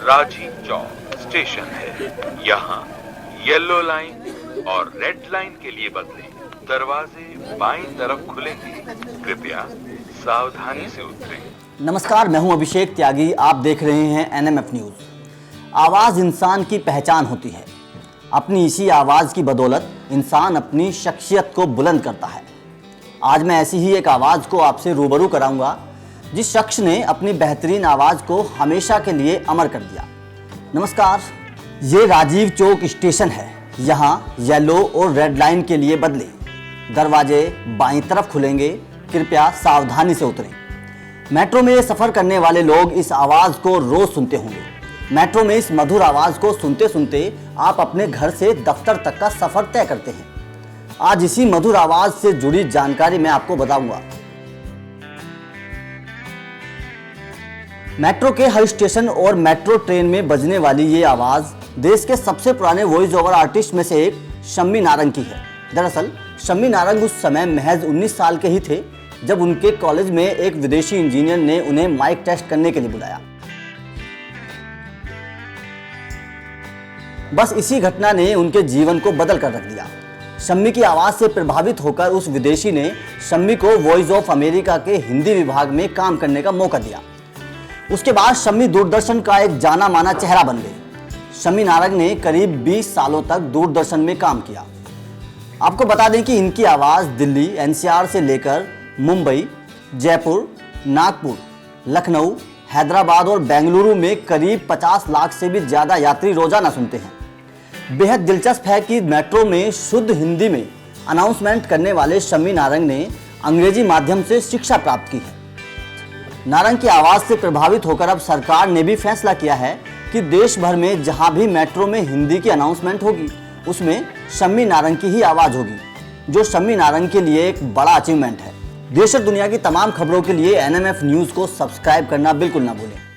Rajiv Chowk station है। यहाँ yellow line और रेड लाइन के लिए बदलें। दरवाजे बाईं तरफ खुलेंगे, कृपया सावधानी से उतरें। नमस्कार, मैं हूं अभिषेक त्यागी। आप देख रहे हैं एनएमएफ न्यूज। आवाज़ इंसान की पहचान होती है। अपनी इसी आवाज़ की बदौलत इंसान अपनी शख्सियत को बुलंद करता है। आज मैं ऐसी ही एक आवाज़ को आपसे रूबरू कराऊंगा जिस शख्स ने अपनी बेहतरीन आवाज़ को हमेशा के लिए अमर कर दिया। नमस्कार, ये राजीव चौक स्टेशन है। यहाँ येलो और रेड लाइन के लिए बदले। दरवाजे बाईं तरफ खुलेंगे, कृपया सावधानी से उतरें। मेट्रो में सफ़र करने वाले लोग इस आवाज़ को रोज़ सुनते होंगे। मेट्रो में इस मधुर आवाज़ को सुनते सुनते आप अपने घर से दफ्तर तक का सफ़र तय करते हैं। आज इसी मधुर आवाज़ से जुड़ी जानकारी मैं आपको बताऊंगा। मेट्रो के हर स्टेशन और मेट्रो ट्रेन में बजने वाली ये आवाज़ देश के सबसे पुराने वॉइस ओवर आर्टिस्ट में से एक शम्मी नारंग की है। दरअसल शम्मी नारंग उस समय महज 19 साल के ही थे जब उनके कॉलेज में एक विदेशी इंजीनियर ने उन्हें माइक टेस्ट करने के लिए बुलाया। बस इसी घटना ने उनके जीवन को बदल कर रख दिया। शम्मी की आवाज़ से प्रभावित होकर उस विदेशी ने शम्मी को वॉइस ऑफ अमेरिका के हिंदी विभाग में काम करने का मौका दिया। उसके बाद शम्मी दूरदर्शन का एक जाना माना चेहरा बन गए। शम्मी नारंग ने करीब 20 सालों तक दूरदर्शन में काम किया। आपको बता दें कि इनकी आवाज़ दिल्ली एनसीआर से लेकर मुंबई, जयपुर, नागपुर, लखनऊ, हैदराबाद और बेंगलुरु में करीब 50 लाख से भी ज़्यादा यात्री रोजाना सुनते हैं। बेहद दिलचस्प है कि मेट्रो में शुद्ध हिंदी में अनाउंसमेंट करने वाले शम्मी नारंग ने अंग्रेजी माध्यम से शिक्षा प्राप्त की है। नारंग की आवाज़ से प्रभावित होकर अब सरकार ने भी फैसला किया है कि देश भर में जहां भी मेट्रो में हिंदी की अनाउंसमेंट होगी उसमें शम्मी नारंग की ही आवाज़ होगी, जो शम्मी नारंग के लिए एक बड़ा अचीवमेंट है। देश और दुनिया की तमाम खबरों के लिए एनएमएफ न्यूज़ को सब्सक्राइब करना बिल्कुल ना भूलें।